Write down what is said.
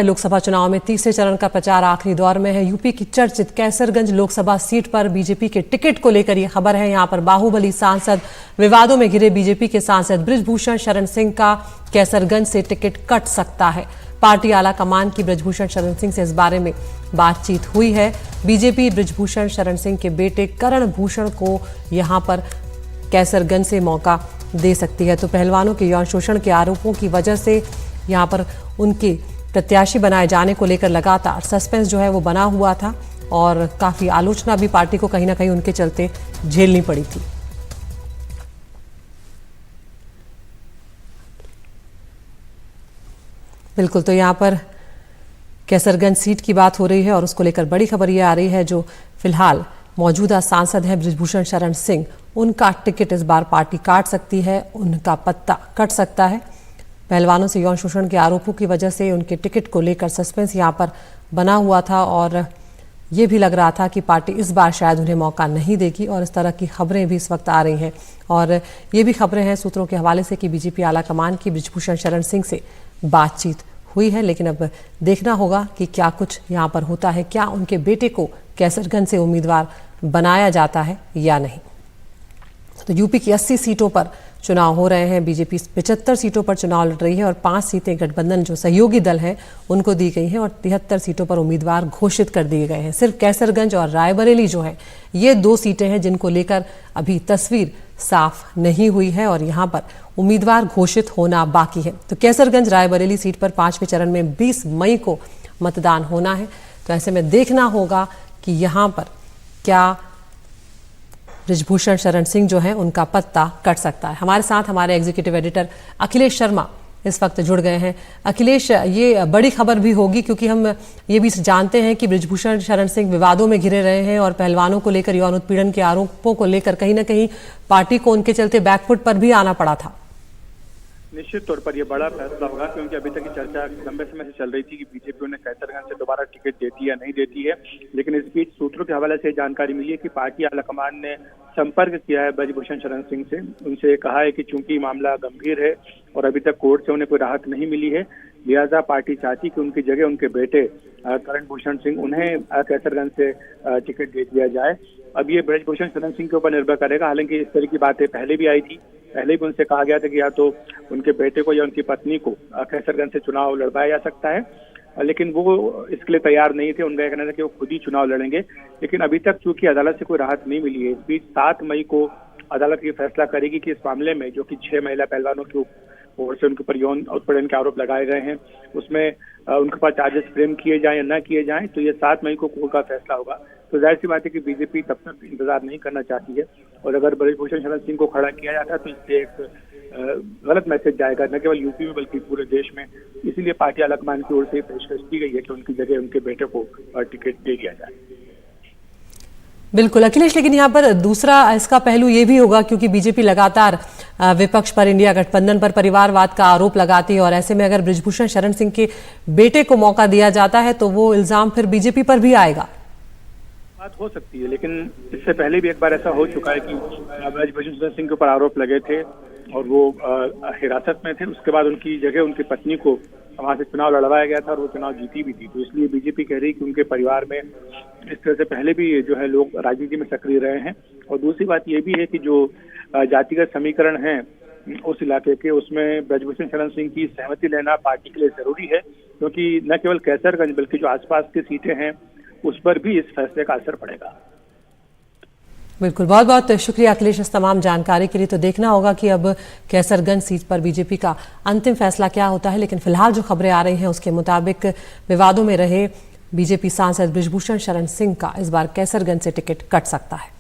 लोकसभा चुनाव में तीसरे चरण का प्रचार आखिरी दौर में है। यूपी की चर्चित कैसरगंज लोकसभा सीट पर बीजेपी के टिकट को लेकर यह खबर है। यहां पर बाहुबली सांसद, विवादों में घिरे बीजेपी के सांसद बृजभूषण शरण सिंह का कैसरगंज से टिकट कट सकता है। पार्टी आला कमान की बृजभूषण शरण सिंह से इस बारे में बातचीत हुई है। बीजेपी बृजभूषण शरण सिंह के बेटे करण भूषण को यहां पर कैसरगंज से मौका दे सकती है। तो पहलवानों के यौन शोषण के आरोपों की वजह से यहां पर उनके प्रत्याशी बनाए जाने को लेकर लगातार सस्पेंस जो है वो बना हुआ था और काफी आलोचना भी पार्टी को कहीं ना कहीं उनके चलते झेलनी पड़ी थी। बिल्कुल, तो यहाँ पर कैसरगंज सीट की बात हो रही है और उसको लेकर बड़ी खबर ये आ रही है, जो फिलहाल मौजूदा सांसद है बृजभूषण शरण सिंह, उनका टिकट इस बार पार्टी काट सकती है, उनका पत्ता कट सकता है। पहलवानों से यौन शोषण के आरोपों की वजह से उनके टिकट को लेकर सस्पेंस यहाँ पर बना हुआ था और ये भी लग रहा था कि पार्टी इस बार शायद उन्हें मौका नहीं देगी और इस तरह की खबरें भी इस वक्त आ रही हैं। और ये भी खबरें हैं सूत्रों के हवाले से कि बीजेपी आला कमान की बृजभूषण शरण सिंह से बातचीत हुई है, लेकिन अब देखना होगा कि क्या कुछ यहाँ पर होता है, क्या उनके बेटे को कैसरगंज से उम्मीदवार बनाया जाता है या नहीं। तो यूपी की 80 सीटों पर चुनाव हो रहे हैं। बीजेपी 75 सीटों पर चुनाव लड़ रही है और 5 सीटें गठबंधन जो सहयोगी दल हैं उनको दी गई हैं और 73 सीटों पर उम्मीदवार घोषित कर दिए गए हैं। सिर्फ कैसरगंज और रायबरेली जो है, ये 2 सीटें हैं जिनको लेकर अभी तस्वीर साफ नहीं हुई है और यहाँ पर उम्मीदवार घोषित होना बाकी है। तो कैसरगंज रायबरेली सीट पर 5वें चरण में 20 मई को मतदान होना है। तो ऐसे में देखना होगा कि यहाँ पर क्या बृजभूषण शरण सिंह जो है उनका पत्ता कट सकता है। हमारे साथ हमारे एग्जीक्यूटिव एडिटर अखिलेश शर्मा इस वक्त जुड़ गए हैं। अखिलेश, ये बड़ी खबर भी होगी क्योंकि हम ये भी जानते हैं कि बृजभूषण शरण सिंह विवादों में घिरे रहे हैं और पहलवानों को लेकर यौन उत्पीड़न के आरोपों को लेकर कहीं ना कहीं पार्टी को उनके चलते बैकफुट पर भी आना पड़ा था। निश्चित तौर पर यह बड़ा फैसला होगा क्योंकि अभी तक की चर्चा लंबे समय से चल रही थी कि बीजेपी उन्हें कैसरगंज से दोबारा टिकट देती है या नहीं देती है, लेकिन इस बीच सूत्रों के हवाले से जानकारी मिली है कि पार्टी आलाकमान ने संपर्क किया है बृजभूषण शरण सिंह से। उनसे कहा है कि चूंकि मामला गंभीर है और अभी तक कोर्ट से उन्हें कोई राहत नहीं मिली है, लिहाजा पार्टी चाहती कि उनकी जगह उनके बेटे करण भूषण सिंह उन्हें कैसरगंज से टिकट दे दिया जाए। अब ये बृजभूषण शरण सिंह के ऊपर निर्भर करेगा। हालांकि इस तरह की बातें पहले भी आई थी, पहले भी उनसे कहा गया था कि या तो उनके बेटे को या उनकी पत्नी को कैसरगंज से चुनाव लड़वाया जा सकता है, लेकिन वो इसके लिए तैयार नहीं थे। उनका कहना था कि वो खुद ही चुनाव लड़ेंगे, लेकिन अभी तक चूंकि अदालत से कोई राहत नहीं मिली है। इस बीच 7 मई को अदालत ये फैसला करेगी कि इस मामले में जो कि 6 महिला पहलवानों की ओर से उनके ऊपर यौन उत्पीड़न के आरोप लगाए गए हैं, उसमें उनके पास चार्जेस फ्रेम किए जाएं या न किए जाएं, तो ये 7 मई को कोर्ट का फैसला होगा। तो जाहिर सी बात है कि बीजेपी तब तक इंतजार नहीं करना चाहती है और अगर बृजभूषण शरण सिंह को खड़ा किया जाता है तो इससे एक गलत मैसेज जाएगा न केवल यूपी में बल्कि पूरे देश में। इसीलिए पार्टी आलाकमान की ओर से पेशकश की गई है कि उनकी जगह उनके बेटे को टिकट दे दिया जाए। बिल्कुल अखिलेश, लेकिन यहाँ पर दूसरा इसका पहलू ये भी होगा क्योंकि बीजेपी लगातार विपक्ष पर, इंडिया गठबंधन पर परिवारवाद का आरोप लगाती है और ऐसे में अगर बृजभूषण शरण सिंह के बेटे को मौका दिया जाता है तो वो इल्जाम फिर बीजेपी पर भी आएगा। बात हो सकती है, लेकिन इससे पहले भी एक बार ऐसा हो चुका है कि बृजभूषण शरण सिंह के ऊपर आरोप लगे थे और वो हिरासत में थे। उसके बाद उनकी जगह उनकी पत्नी को वहां से चुनाव लड़वाया गया था और वो चुनाव जीती भी थी। तो इसलिए बीजेपी कह रही कि उनके परिवार में इस तरह से पहले भी जो है लोग राजनीति में सक्रिय रहे हैं। और दूसरी बात ये भी है कि जो जातिगत समीकरण है उस इलाके के, उसमें बृजभूषण शरण सिंह की सहमति लेना पार्टी के लिए जरूरी है, क्योंकि न केवल कैसरगंज बल्कि जो आसपास की सीटें हैं उस पर भी इस फैसले का असर पड़ेगा। बिल्कुल, बहुत बहुत शुक्रिया अखिलेश इस तमाम जानकारी के लिए। तो देखना होगा कि अब कैसरगंज सीट पर बीजेपी का अंतिम फैसला क्या होता है, लेकिन फिलहाल जो खबरें आ रही हैं उसके मुताबिक विवादों में रहे बीजेपी सांसद बृजभूषण शरण सिंह का इस बार कैसरगंज से टिकट कट सकता है।